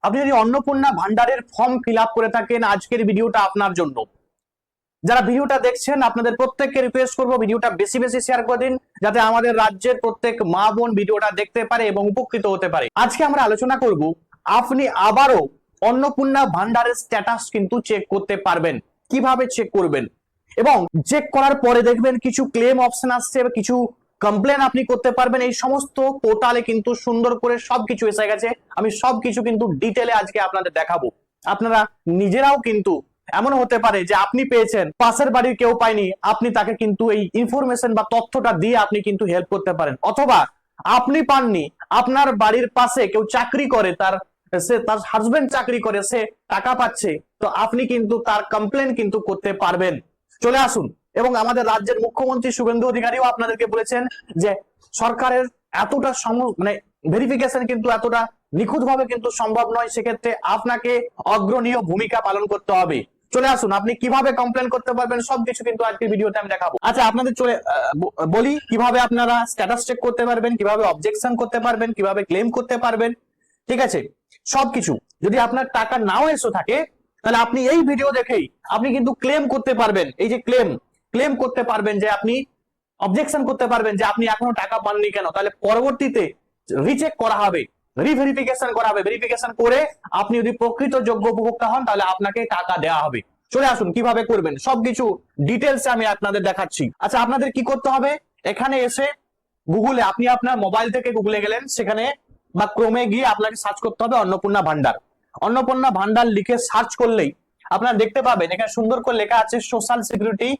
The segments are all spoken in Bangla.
আপনি যদি অন্নপূর্ণা ভান্ডারের ফর্ম ফিল আপ করে থাকেন, আজকের ভিডিওটা আপনার জন্য। যারা ভিডিওটা দেখছেন আপনাদের প্রত্যেককে রিকোয়েস্ট করবো ভিডিওটা বেশি বেশি শেয়ার করে দিন, যাতে আমাদের রাজ্যের প্রত্যেক মা বোন ভিডিওটা দেখতে পারে এবং উপকৃত হতে পারে। আজকে আমরা আলোচনা করব আপনি আবারও অন্নপূর্ণা ভান্ডারের স্ট্যাটাস কিন্তু চেক করতে পারবেন। কিভাবে চেক করবেন এবং চেক করার পরে দেখবেন কিছু ক্লেম অপশন আসছে, কিছু কমপ্লেন আপনি করতে পারবেন। এই সমস্ত পোর্টালে কিন্তু সুন্দর করে সবকিছু এসে গেছে। আমি সবকিছু কিন্তু ডিটেলে আজকে আপনাদের দেখাবো। আপনারা নিজেরাও কিন্তু এমন হতে পারে যে আপনি পেয়েছেন, পাশের বাড়ির কেউ পায়নি, আপনি তাকে কিন্তু এই ইনফরমেশন বা তথ্যটা দিয়ে আপনি কিন্তু হেল্প করতে পারেন। অথবা আপনি পাননি, আপনার বাড়ির পাশে কেউ চাকরি করে, তার হাজবেন্ড চাকরি করে, সে টাকা পাচ্ছে, তো আপনি কিন্তু তার কমপ্লেন কিন্তু করতে পারবেন। চলে আসুন। এবং আমাদের রাজ্যের মুখ্যমন্ত্রী শুভেন্দু অধিকারীও আপনাদেরকে বলেছেন যে সরকারের এতটা মানে ভেরিফিকেশন কিন্তু এতটা নিখুঁত ভাবে কিন্তু সম্ভব নয়, সেক্ষেত্রে আপনাকে অগ্রণীয় ভূমিকা পালন করতে হবে। চলে আসুন, আপনি কিভাবে কমপ্লেন করতে পারবেন সবকিছু কিন্তু আজকের ভিডিওতে আমি দেখাবো। আচ্ছা, আপনাদের বলি কিভাবে আপনারা স্ট্যাটাস চেক করতে পারবেন, কিভাবে অবজেকশন করতে পারবেন, কিভাবে ক্লেম করতে পারবেন। ঠিক আছে, সবকিছু। যদি আপনার টাকা নাও এসে থাকে তাহলে আপনি এই ভিডিও দেখেই আপনি কিন্তু ক্লেম করতে পারবেন। এই যে ক্লেম করতে পারবেন, যে আপনি অবজেকশন করতে পারবেন যে আপনি এখনো টাকা পাননি কেন, তাহলে পরবর্তীতে রিচেক করা হবে, রিভেরিফিকেশন করা হবে। ভেরিফিকেশন করে আপনি যদি প্রকৃত যোগ্য উপভোক্তা হন তাহলে আপনাকে টাকা দেওয়া হবে। চলে আসুন কিভাবে করবেন সবকিছু ডিটেলসে আমি আপনাদের দেখাচ্ছি। আচ্ছা, আপনাদের কি করতে হবে, এখানে এসে গুগলে, আপনি আপনার মোবাইল থেকে গুগলে গেলেন, সেখানে বা ক্রোমে গিয়ে আপনাকে সার্চ করতে হবে অন্নপূর্ণা ভান্ডার। অন্নপূর্ণা ভান্ডার লিখে সার্চ করলেই আপনারা দেখতে পাবেন এখানে সুন্দর করে লেখা আছে social security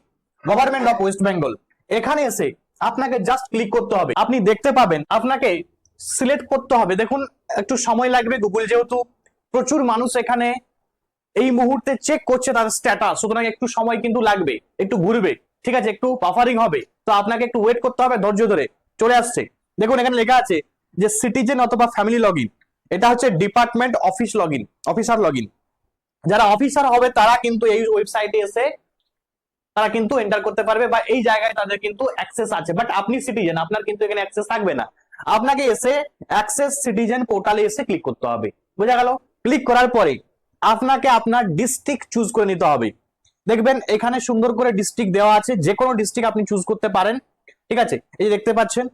government of West Bengal. এখানে এসে আপনাকে জাস্ট ক্লিক করতে হবে। আপনি দেখতে পাবেন আপনাকে সিলেক্ট করতে হবে। দেখুন একটু সময় লাগবে, গুগল যেহেতু প্রচুর মানুষ এখানে এই মুহূর্তে চেক করছে তার স্ট্যাটাস, সুতরাং একটু সময় কিন্তু লাগবে, একটু ঘুরবে। ঠিক আছে, একটু বাফারিং হবে, তো আপনাকে একটু ওয়েট করতে হবে ধৈর্য ধরে। চলে আসছে, দেখুন এখানে লেখা আছে যে সিটিজেন অথবা ফ্যামিলি লগইন। এটা হচ্ছে department office login, officer login. যারা অফিসার হবে তারা কিন্তু এই ওয়েবসাইটে এসে তারা কিন্তু এন্টার করতে পারবে, বা এই জায়গায় তাদের কিন্তু অ্যাক্সেস আছে। বাট আপনি সিটিজেন, আপনার কিন্তু এখানে অ্যাক্সেস থাকবে না। আপনাকে এসে অ্যাক্সেস সিটিজেন পোর্টালে এসে ক্লিক করতে হবে। বোঝা গেল? ক্লিক করার পরে আপনাকে আপনার ডিস্ট্রিক্ট চুজ করে নিতে হবে। দেখবেন এখানে সুন্দর করে ডিস্ট্রিক্ট দেওয়া আছে, যে কোনো ডিস্ট্রিক্ট আপনি চুজ করতে পারেন। ঠিক আছে, এই দেখতে পাচ্ছেন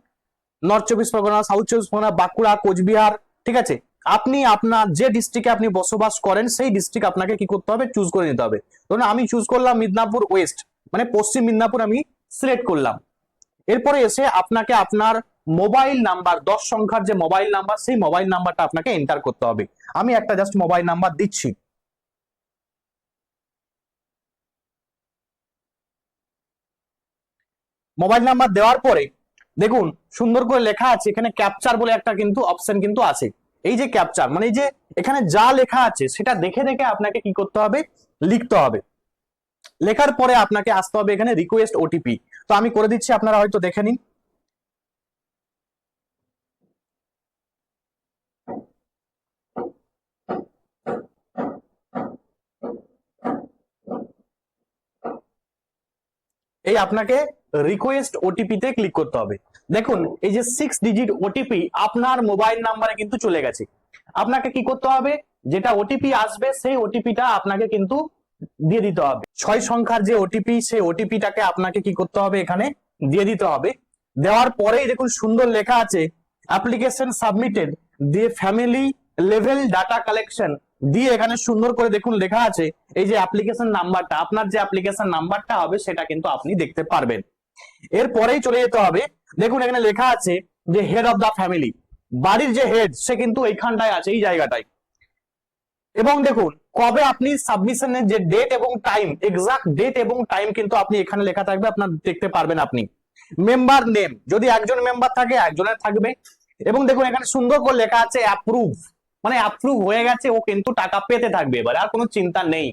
নর্থ চব্বিশ পরগনা, সাউথ চব্বিশ পরগনা, বাঁকুড়া, কোচবিহার। ঠিক আছে, আপনি আপনার যে ডিস্ট্রিক্টে আপনি বসবাস করেন সেই ডিস্ট্রিক্ট আপনাকে কি করতে হবে, চুজ করে নিতে হবে। ধরুন আমি চুজ করলাম মিদনাপুর ওয়েস্ট, মানে পশ্চিম মিদনাপুর আমি সিলেক্ট করলাম। এরপরে এসে আপনাকে আপনার মোবাইল নাম্বার, 10 সংখ্যার যে মোবাইল নাম্বার, সেই মোবাইল নাম্বারটা আপনাকে এন্টার করতে হবে। আমি একটা জাস্ট মোবাইল নাম্বার দিচ্ছি। মোবাইল নাম্বার দেওয়ার পরে দেখুন সুন্দর করে লেখা আছে এখানে ক্যাপচার বলে একটা কিন্তু অপশন কিন্তু আছে। এই যে ক্যাপচার, মানে এই যে এখানে যা লেখা আছে সেটা দেখে দেখে আপনাকে কি করতে হবে, লিখতে হবে। লেখার পরে আপনাকে আসতে হবে এখানে রিকোয়েস্ট ওটিপি। তো আমি করে দিচ্ছি, আপনারা হয়তো দেখে নিন। এই আপনাকে রিকোয়েস্ট ওটিপি তে ক্লিক করতে হবে। দেখুন এই যে 6 ডিজিট ওটিপি আপনার মোবাইল নাম্বারে কিন্তু চলে গেছে। আপনাকে কি করতে হবে, যেটা ওটিপি আসবে সেই ওটিপিটা আপনাকে কিন্তু দিয়ে দিতে হবে। 6 সংখ্যার যে ওটিপি, সেই ওটিপিটাকে আপনাকে কি করতে হবে, এখানে দিয়ে দিতে হবে। দেওয়ার পরেই দেখুন সুন্দর লেখা আছে অ্যাপ্লিকেশন সাবমিটেড, দিয়ে ফ্যামিলি লেভেল ডাটা কালেকশন, দিয়ে এখানে সুন্দর করে দেখুন লেখা আছে এই যে অ্যাপ্লিকেশন নাম্বারটা, আপনার যে অ্যাপ্লিকেশন নাম্বারটা হবে সেটা কিন্তু আপনি দেখতে পারবেন। এরপরেই চলে যেতে হবে, দেখুন এখানে লেখা আছে যে হেড অফ দা ফ্যামিলি, বাড়ির যে হেড সে কিন্তু এইখানটায় আছে, এই জায়গাটায়। এবং দেখুন কবে আপনি সাবমিশনের যে ডেট এবং টাইম, এক্সাক্ট ডেট এবং টাইম কিন্তু আপনি এখানে লেখা থাকবে, আপনার দেখতে পারবেন আপনি। মেম্বার নেম, যদি একজন মেম্বার থাকে একজনের থাকবে। এবং দেখুন এখানে সুন্দর করে লেখা আছে অ্যাপ্রুভ, মানে অ্যাপ্রুভ হয়ে গেছে, ও কিন্তু টাকা পেতে থাকবে, এবার আর কোনো চিন্তা নেই।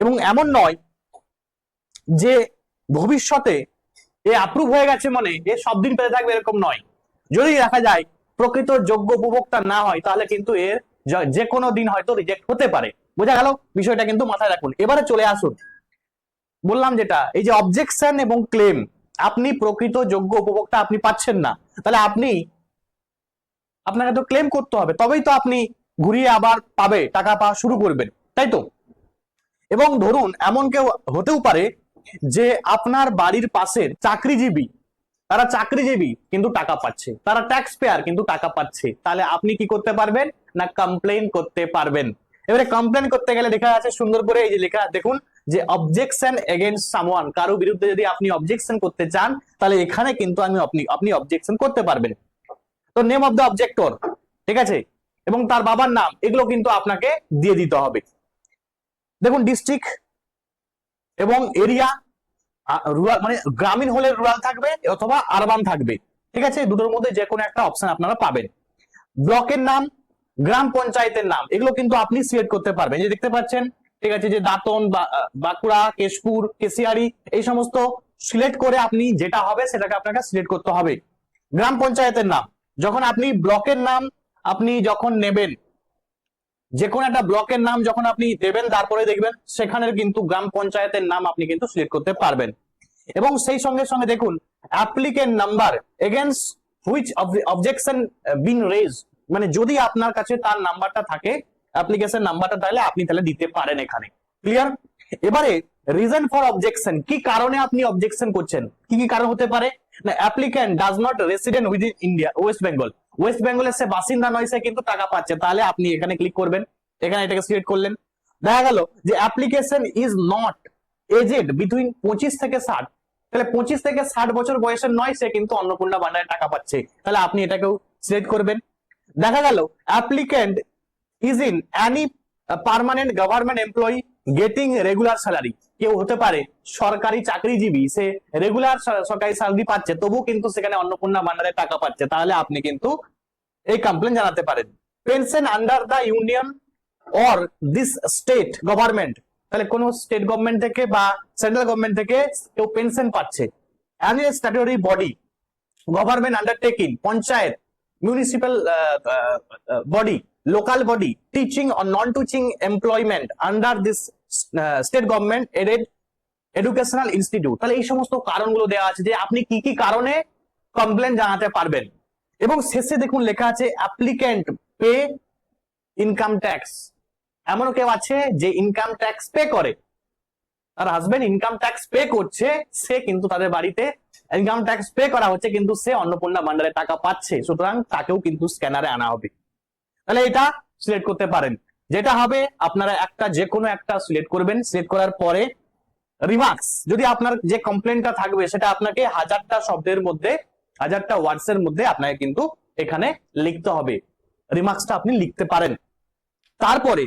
এবং এমন নয় যে ভবিষ্যতে এ অ্যাপ্রুভ হয়ে গেছে মানে এ সব দিন পেতে থাকবে, এরকম নয়। যদি দেখা যায় প্রকৃত যোগ্য উপভোক্তা না হয় তাহলে কিন্তু এর যে কোনো দিন হয়তো রিজেক্ট হতে পারে। বোঝা গেল? বিষয়টা কিন্তু মাথায় রাখুন। এবারে চলে আসুন, বললাম যেটা এই যে অবজেকশন এবং ক্লেম, আপনি প্রকৃত যোগ্য উপভোক্তা আপনি পাচ্ছেন না, তাহলে আপনাকে তো ক্লেম করতে হবে, তবেই তো আপনি ঘুরিয়ে আবার পাবে, টাকা পাওয়া শুরু করবেন, তাই তো? এবং ধরুন এমন কেউ হতেও পারে যে আপনার বাড়ির পাশের চাকরিজীবী, তারা চাকরিজীবী কিন্তু টাকা পাচ্ছে, তারা ট্যাক্স পেয়ার কিন্তু টাকা পাচ্ছে, তাহলে আপনি কি করতে পারবেন না কমপ্লেন করতে পারবেন। এবারে কমপ্লেন করতে গেলে লেখা আছে সুন্দর করে, এই যে লেখা দেখুন যে অবজেকশন এগেইনস্ট সামওয়ান, কারো বিরুদ্ধে যদি আপনি অবজেকশন করতে চান তাহলে এখানে কিন্তু আপনি অবজেকশন করতে পারবেন। তো নেম অফ দ্য অবজেক্টর, ঠিক আছে, এবং তার বাবার নাম, এগুলো কিন্তু আপনাকে দিয়ে দিতে হবে। দেখুন ডিস্ট্রিক্ট এবং এরিয়া, রুরাল মানে গ্রামীণ হলে রুরাল থাকবে অথবা আরবান থাকবে, ঠিক আছে, দুটোর মধ্যে যে কোনো একটা অপশন আপনারা পাবেন। ব্লকের নাম, গ্রাম পঞ্চায়েতের নাম, এগুলো কিন্তু আপনি সিলেক্ট করতে পারবেন। যে দেখতে পাচ্ছেন, ঠিক আছে, যে দাঁতন, বাঁকুড়া, কেশপুর, কেশিয়ারি, এই সমস্ত সিলেক্ট করে আপনি যেটা হবে সেটাকে আপনাকে সিলেক্ট করতে হবে। গ্রাম পঞ্চায়েতের নাম, যখন আপনি ব্লকের নাম আপনি যখন নেবেন, যে কোনো একটা ব্লকের নাম যখন আপনি দেবেন তারপরে দেখবেন সেখানের কিন্তু গ্রাম পঞ্চায়েতের নাম আপনি কিন্তু সিলেক্ট করতে পারবেন। এবং সেই সঙ্গে সঙ্গে দেখুন applicant number against which objection been raised, মানে যদি আপনার কাছে তার নাম্বারটা থাকে, অ্যাপ্লিকেশন নাম্বারটা, তাহলে আপনি তাহলে দিতে পারেন এখানে। ক্লিয়ার? এবারে রিজন ফর অবজেকশন, কি কারণে আপনি অবজেকশন করছেন, কি কি কারণ হতে পারে না applicant does not resident within India, West Bengal, West বেঙ্গলের সে বাসিন্দা নয়, সে কিন্তু টাকা পাচ্ছে, তাহলে আপনি এখানে ক্লিক করবেন, এখানে এটাকে সিলেক্ট করলেন। দেখা গেল যে application is not aged between 25 থেকে 60, তাহলে 25 থেকে 60 বছর বয়সের নয়, সে কিন্তু অন্নপূর্ণা ভান্ডারে টাকা পাচ্ছে, তাহলে আপনি এটাকেও সিলেক্ট করবেন। দেখা গেল applicant is in Annie permanent government employee getting regular salary, কেউ হতে পারে সরকারি চাকরিজীবী, সে রেগুলার সরকারি স্যালারি পাচ্ছে তবুও কিন্তু সেখানে অন্নপূর্ণা ভান্ডারে টাকা পাচ্ছে, তাহলে আপনি কিন্তু এই কমপ্লেন জানাতে পারেন। Pension under the union or this state government, তাহলে কোন স্টেট গভর্নমেন্ট থেকে বা সেন্ট্রাল গভর্নমেন্ট থেকে কেউ পেনশন পাচ্ছে। Any statutory body, government undertaking, panchayat, municipal body, local body, teaching or non teaching employment under this state government aided educational institute, তাহলে এই সমস্ত কারণগুলো দেওয়া আছে যে আপনি কি কি কারণে কমপ্লেন জানাতে পারবেন। এবং শেষে দেখুন লেখা আছে অ্যাপ্লিক্যান্ট পে ইনকাম ট্যাক্স, এমনও কেউ আছে যে ইনকাম ট্যাক্স পে করে, তার হাজবেন্ড ইনকাম ট্যাক্স পে করছে, সে কিন্তু তাদের বাড়িতে ইনকাম ট্যাক্স পে করা হচ্ছে কিন্তু সে অন্নপূর্ণা ভান্ডারে টাকা পাচ্ছে, সুতরাং তাকেও কিন্তু স্ক্যানারে আনা হবে। তাহলে এটা সিলেক্ট করতে পারেন। যেটা হবে আপনারা একটা যে কোনো একটা সিলেক্ট করবেন, সিলেক্ট করার পরে রিমার্কস, যদি আপনার যে কমপ্লেনটা থাকবে সেটা আপনাকে 1000টা শব্দের মধ্যে, 1000টা ওয়ার্ডস এর মধ্যে আপনাকে কিন্তু এখানে লিখতে হবে, রিমার্কসটা আপনি লিখতে পারেন। তারপরে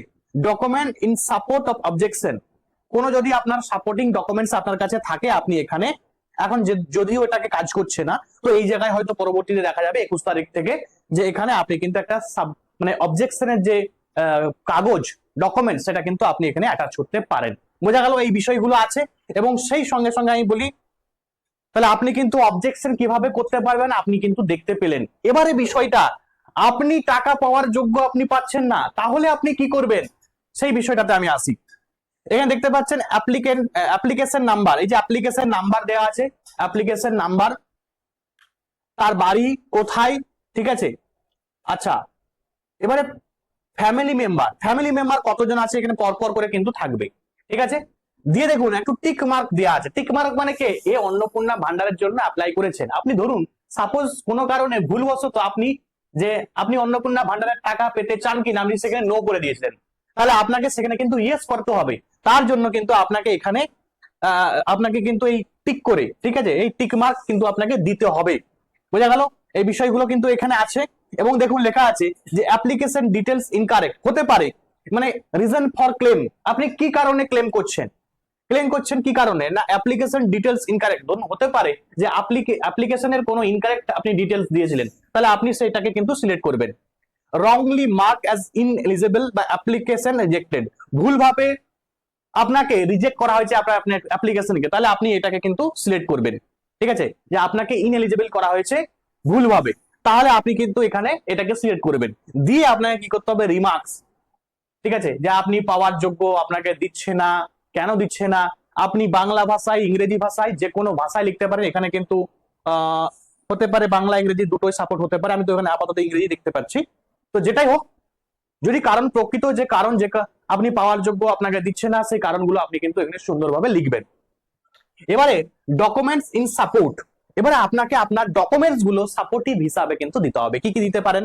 document in support of objection, কোনো যদি আপনার সাপোর্টিং ডকুমেন্টস আপনার কাছে থাকে আপনি এখানে, এখন যদিও এটাকে কাজ করছে না, তো এই জায়গায় হয়তো পরবর্তীতে দেখা যাবে 21 তারিখ থেকে যে এখানে আপনি কিন্তু একটা মানে অবজেকশনের যে কাগজ ডকুমেন্ট সেটা কিন্তু আপনি এখানে অ্যাটাচ করতে পারেন। বোঝা গেল এই বিষয়গুলো আছে। এবং সেই সঙ্গে সঙ্গে আমি বলি তাহলে আপনি কিন্তু অবজেকশন কিভাবে করতে পারবেন আপনি কিন্তু দেখতে পেলেন। এবারে বিষয়টা, আপনি টাকা পাওয়ার যোগ্য আপনি পাচ্ছেন না, তাহলে আপনি কি করবেন সেই বিষয়টাতে আমি আসি। এখানে দেখতে পাচ্ছেন অ্যাপ্লিকেশন নাম্বার, এই যে অ্যাপ্লিকেশন নাম্বার দেওয়া আছে, অ্যাপ্লিকেশন নাম্বার, তার বাড়ি কোথায়, ঠিক আছে। আচ্ছা, এবারে ফ্যামিলি মেম্বার কতজন আছে এখানে পরপর করে কিন্তু থাকবে, ঠিক আছে। দিয়ে দেখুন একটু টিক মার্ক দেওয়া আছে, টিক মার্ক মানে কে, এ অন্নপূর্ণা ভান্ডারের জন্য অ্যাপ্লাই করেছেন। আপনি ধরুন সাপোজ কোনো কারণে ভুলবশত আপনি অন্নপূর্ণা ভান্ডারের টাকা পেতে চান কিনা আপনি সেখানে নো করে দিয়েছেন, তাহলে আপনাকে সেখানে কিন্তু ইয়েস করতে হবে। তার জন্য কিন্তু আপনাকে এখানে আপনাকে কিন্তু এই টিক করে, ঠিক আছে, এই টিক মার্ক কিন্তু আপনাকে দিতে হবে। বোঝা গেল, এই বিষয়গুলো কিন্তু এখানে আছে। এবং দেখুন লেখা আছে যে অ্যাপ্লিকেশন ডিটেলস ইনকারেক্ট হতে পারে, মানে রিজন ফর ক্লেম, আপনি কি কারণে ক্লেম করছেন কি কারণে না অ্যাপ্লিকেশন ডিটেলস ইনকারেক্ট, ধরুন হতে পারে যে অ্যাপ্লিকেশনের কোনো ইনকারেক্ট আপনি ডিটেলস দিয়েছিলেন, তাহলে আপনি সেটাকে কিন্তু সিলেক্ট করবেন। রংলি মার্ক অ্যাজ ইনএলিজিবল বা অ্যাপ্লিকেশন রিজেক্টেড, ভুলভাবে আপনাকে রিজেক্ট করা হয়েছে আপনার অ্যাপ্লিকেশনকে, তাহলে আপনি এটাকে কিন্তু সিলেক্ট করবেন, ঠিক আছে, যে আপনাকে ইনএলিজিবল করা হয়েছে ভুলভাবে, তাহলে আপনি কিন্তু এখানে এটাকে সিলেক্ট করবেন। দিয়ে আপনাকে কি করতে হবে রিমার্কস, ঠিক আছে, যে আপনি পাওয়ার যোগ্য, আপনাকে দিচ্ছে না, কেন দিচ্ছে না, আপনি বাংলা ভাষায় ইংরেজি ভাষায় যে কোনো ভাষায় লিখতে পারেন। এখানে কিন্তু হতে পারে বাংলা ইংরেজি দুটোই সাপোর্ট হতে পারে, আমি তো এখানে আপাতত ইংরেজি দেখতে পাচ্ছি। তো যেটাই হোক যদি কারণ প্রকৃত যে কারণ আপনি পাওয়ার যোগ্য আপনাকে দিচ্ছে না, সেই কারণগুলো আপনি কিন্তু এখানে সুন্দরভাবে লিখবেন। এবারে ডকুমেন্টস ইন সাপোর্ট, এবারে আপনাকে আপনার ডকুমেন্টস গুলো সাপোর্টিভ হিসাবে কিন্তু দিতে হবে। কি কি দিতে পারেন?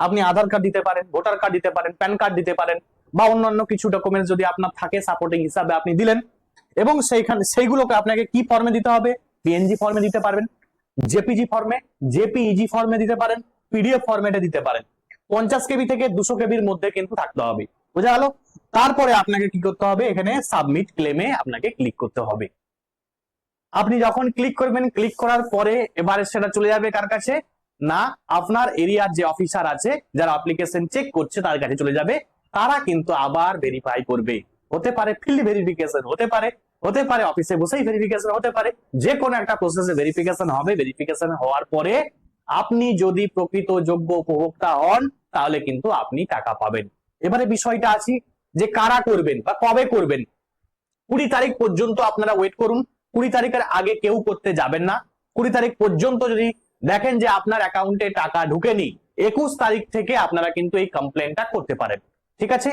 আপনি আধার কার্ড দিতে পারেন, ভোটার কার্ড দিতে পারেন, প্যান কার্ড দিতে পারেন, বা অন্যান্য কিছু ডকুমেন্টস যদি আপনার থাকে সাপোর্টিং হিসাবে আপনি দিলেন, এবং সেইগুলোকে আপনাকে কি ফর্মে দিতে হবে? পিএনজি ফর্মে দিতে পারবেন, জেপিজি ফর্মে, জেপিইজি ফর্মে দিতে পারেন, পিডিএফ ফর্মেটে দিতে পারেন। 50 কেবি থেকে 200 কেবির মধ্যে কিন্তু থাকতে হবে, বোঝা গেল? তারপরে আপনাকে কি করতে হবে? এখানে সাবমিট ক্লেমে আপনাকে ক্লিক করতে হবে। আপনি যখন ক্লিক করবেন, ক্লিক করার পরে এবারে সেটা চলে যাবে কার কাছে? না, আপনার এরিয়ার যে অফিসার আছে যারা অ্যাপ্লিকেশন চেক করছে তার কাছে চলে যাবে। তারা কিন্তু আবার ভেরিফাই করবে। হতে পারে ফিল্ড ভেরিফিকেশন, হতে পারে অফিসে বসেই ভেরিফিকেশন, হতে পারে যে কোনো একটা প্রসেসে ভেরিফিকেশন হবে। ভেরিফিকেশন হওয়ার পরে আপনি যদি প্রকৃত যোগ্য উপভোক্তা হন তাহলে কিন্তু আপনি টাকা পাবেন। এবারে বিষয়টা আছে যে কারা করবেন বা কবে করবেন। 20 তারিখ পর্যন্ত আপনারা ওয়েট করুন। 20 তারিখের আগে কেউ করতে যাবেন না। 20 তারিখ পর্যন্ত যদি দেখেন যে আপনার অ্যাকাউন্টে টাকা ঢুকেনি, 21 তারিখ থেকে আপনারা কিন্তু এই কমপ্লেনটা করতে পারেন। ঠিক আছে?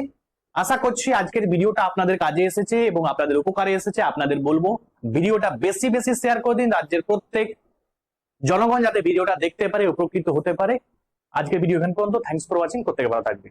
আশা করছি আজকের ভিডিওটা আপনাদের কাজে এসেছে এবং আপনাদের উপকারে এসেছে। আপনাদের বলবো ভিডিওটা বেশি বেশি শেয়ার করে দিন, রাজ্যের প্রত্যেক জনগণ যাতে ভিডিওটা দেখতে পারে, উপকৃত হতে পারে। আজকের ভিডিও এখান পর্যন্ত। Thanks for watching. প্রত্যেকে ভালো থাকবে।